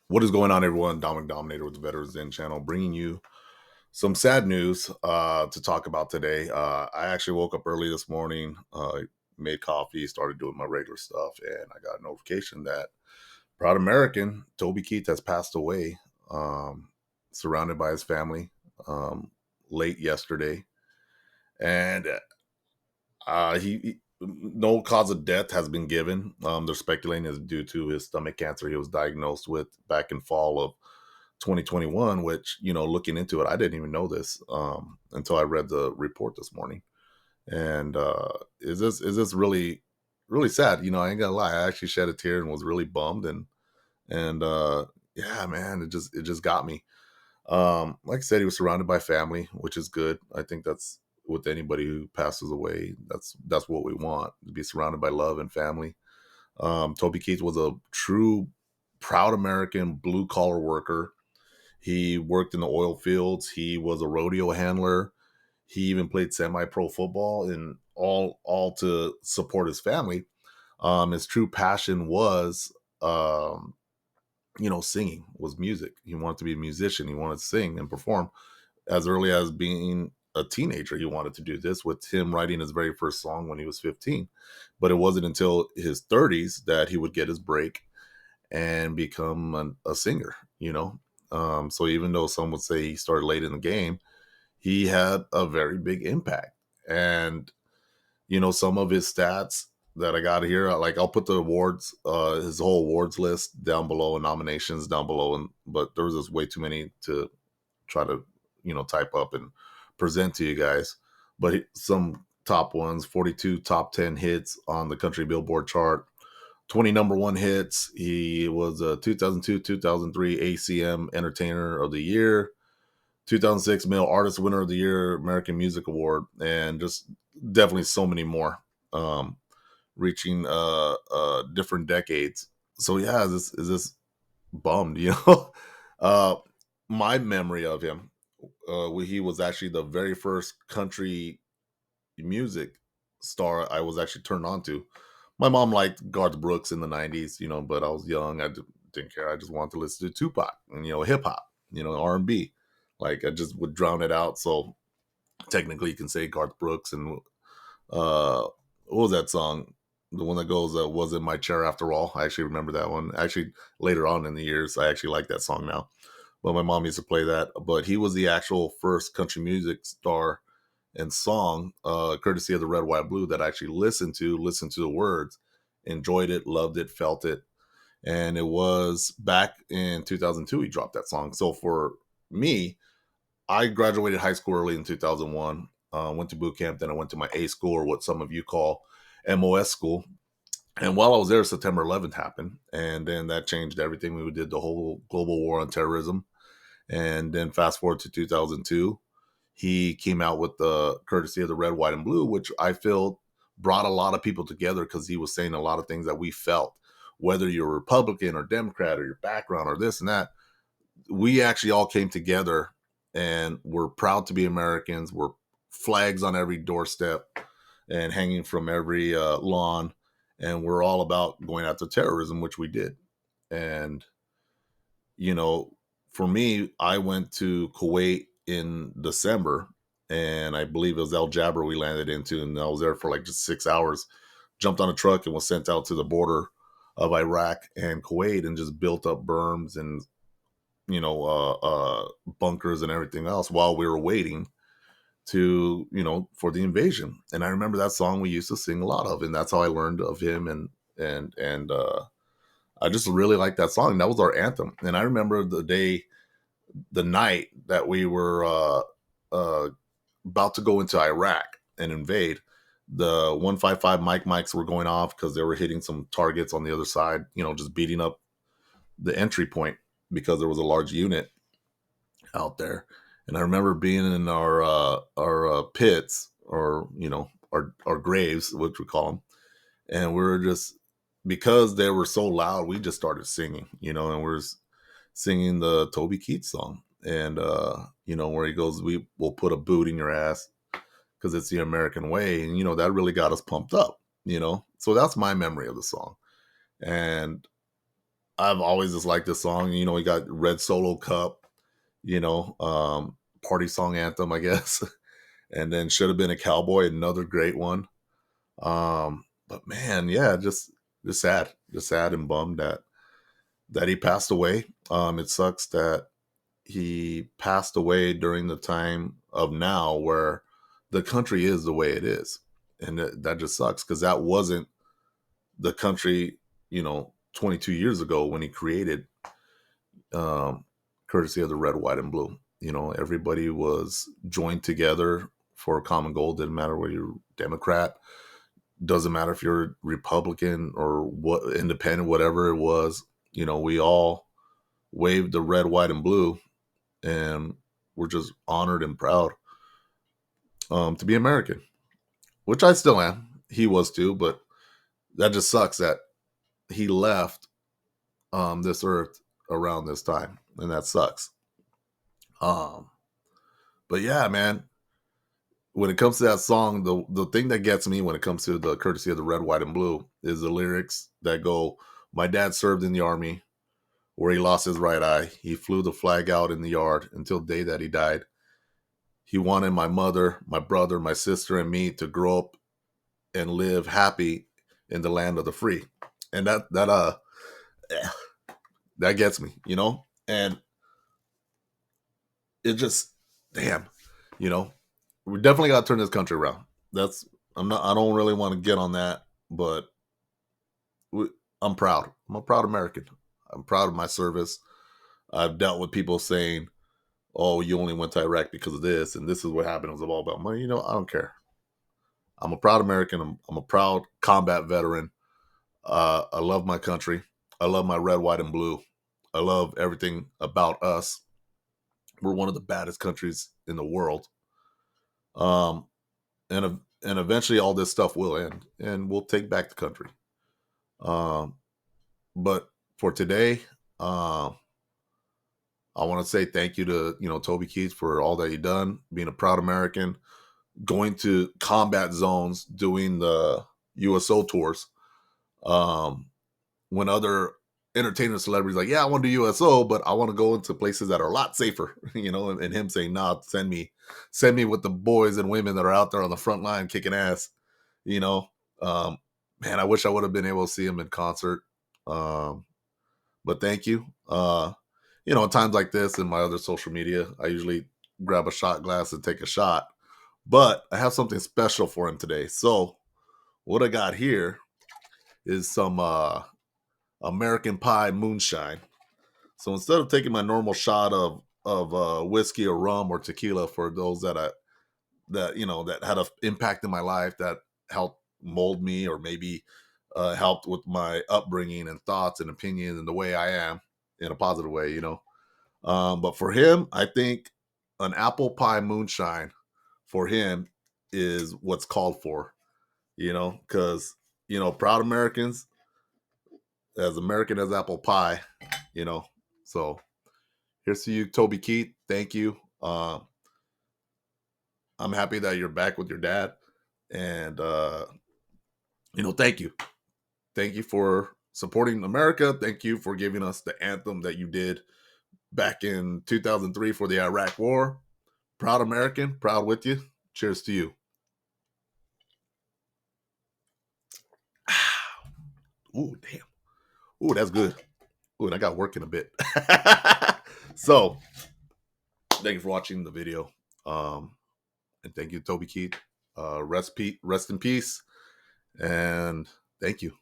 What is going on, everyone? Dominic Dominator with the Veterans Den channel, bringing you some sad news to talk about today. I actually woke up early this morning, made coffee, started doing my regular stuff, and I got a notification that proud American Toby Keith has passed away, surrounded by his family, late yesterday. And no cause of death has been given. They're speculating it's due to his stomach cancer he was diagnosed with back in fall of 2021, which, looking into it, I didn't even know this until I read the report this morning. And is this really sad? I ain't gonna lie, I actually shed a tear and was really bummed. And yeah, man, it just got me. Like I said, he was surrounded by family, which is good. I think that's with anybody who passes away. That's what we want, to be surrounded by love and family. Toby Keith was a true proud American blue collar worker. He worked in the oil fields. He was a rodeo handler. He even played semi-pro football, and all to support his family. His true passion was, singing, was music. He wanted to be a musician. He wanted to sing and perform as early as being a teenager. He wanted to do this, with him writing his very first song when he was 15. But it wasn't until his 30s that he would get his break and become a singer, so even though some would say he started late in the game, he had a very big impact. And, some of his stats that I got here, like I'll put the awards, his whole awards list down below and nominations down below. But there was just way too many to try to, type up and present to you guys. But some top ones: 42 top 10 hits on the country Billboard chart, 20 number one hits. He was a 2002 2003 ACM Entertainer of the Year, 2006 Male Artist Winner of the Year, American Music Award, and just definitely so many more, reaching different decades. So yeah, is this bummed, uh, my memory of him, he was actually the very first country music star I was actually turned on to. My mom liked Garth Brooks in the 90s, but I was young. Didn't care. I just wanted to listen to Tupac and, hip hop, R&B. Like, I just would drown it out. So technically you can say Garth Brooks. And what was that song? The one that goes, "Was in my chair after all." I actually remember that one. Actually, later on in the years, I actually like that song now. But my mom used to play that. But he was the actual first country music star and song, courtesy of the Red, White, Blue, that I actually listened to the words, enjoyed it, loved it, felt it. And it was back in 2002 he dropped that song. So for me, I graduated high school early in 2001, went to boot camp, then I went to my A school, or what some of you call MOS school. And while I was there, September 11th happened, and then that changed everything. We did the whole global war on terrorism. And then fast forward to 2002, he came out with the courtesy of the Red, White, and Blue, which I feel brought a lot of people together, because he was saying a lot of things that we felt, whether you're Republican or Democrat or your background or this and that. We actually all came together, and we're proud to be Americans. We're flags on every doorstep and hanging from every lawn. And we're all about going after terrorism, which we did. And, you know, for me, I went to Kuwait in December, and I believe it was El Jabber we landed into, and I was there for like just 6 hours. Jumped on a truck and was sent out to the border of Iraq and Kuwait, and just built up berms and, bunkers and everything else while we were waiting to, for the invasion. And I remember that song we used to sing a lot of, and that's how I learned of him. And I just really liked that song. That was our anthem. And I remember the night that we were uh, about to go into Iraq and invade. The 155 mics were going off because they were hitting some targets on the other side, just beating up the entry point, because there was a large unit out there. And I remember being in our pits, or our graves, which we call them, and we were just, because they were so loud, we just started singing, and we're singing the Toby Keith song, and where he goes, "We will put a boot in your ass because it's the American way," and that really got us pumped up. So that's my memory of the song. And I've always just liked this song. You know, we got Red Solo Cup, you know, party song anthem, I guess. And then Should Have Been a Cowboy, another great one. But man, yeah, just sad and bummed that he passed away. It sucks that he passed away during the time of now where the country is the way it is. And that just sucks because that wasn't the country, 22 years ago when he created um, courtesy of the red, white, and blue. Everybody was joined together for a common goal. Didn't matter whether you're Democrat, doesn't matter if you're Republican or what, independent, whatever it was. We all waved the red, white, and blue, and we're just honored and proud to be American, which I still am. He was too, but that just sucks that he left this earth around this time, and that sucks. Um, but yeah, man, when it comes to that song, the thing that gets me when it comes to the courtesy of the red, white, and blue is the lyrics that go, "My dad served in the army where he lost his right eye. He flew the flag out in the yard until the day that he died. He wanted my mother, my brother, my sister, and me to grow up and live happy in the land of the free." And that gets me. And it just, damn, you know, we definitely got to turn this country around. That's, I don't really want to get on that, but we, I'm proud. I'm a proud American. I'm proud of my service. I've dealt with people saying, "Oh, you only went to Iraq because of this, and this is what happened. It was all about money." I don't care. I'm a proud American. I'm a proud combat veteran. I love my country. I love my red, white, and blue. I love everything about us. We're one of the baddest countries in the world. Um, and eventually all this stuff will end, and we'll take back the country. Um, but for today, um, I want to say thank you to Toby Keith for all that he done, being a proud American, going to combat zones, doing the USO tours. Um, when other entertainer celebrities like, yeah, I want to do USO, but I want to go into places that are a lot safer, and him saying, nah, send me with the boys and women that are out there on the front line kicking ass, you know. Um, man, I wish I would have been able to see him in concert. Um, but thank you. At times like this in my other social media, I usually grab a shot glass and take a shot. But I have something special for him today. So what I got here is some American Pie moonshine. So instead of taking my normal shot of whiskey or rum or tequila for those that had an impact in my life, that helped mold me, or maybe helped with my upbringing and thoughts and opinions and the way I am in a positive way. But for him, I think an apple pie moonshine for him is what's called for. Because proud Americans, as American as apple pie. You know, so here's to you, Toby Keith. Thank you. I'm happy that you're back with your dad, and thank you for supporting America. Thank you for giving us the anthem that you did back in 2003 for the Iraq War. Proud American, proud with you. Cheers to you. Ooh, damn. Ooh, that's good. Ooh, and I got work in a bit. So, thank you for watching the video. And thank you, Toby Keith. Rest in peace. And thank you.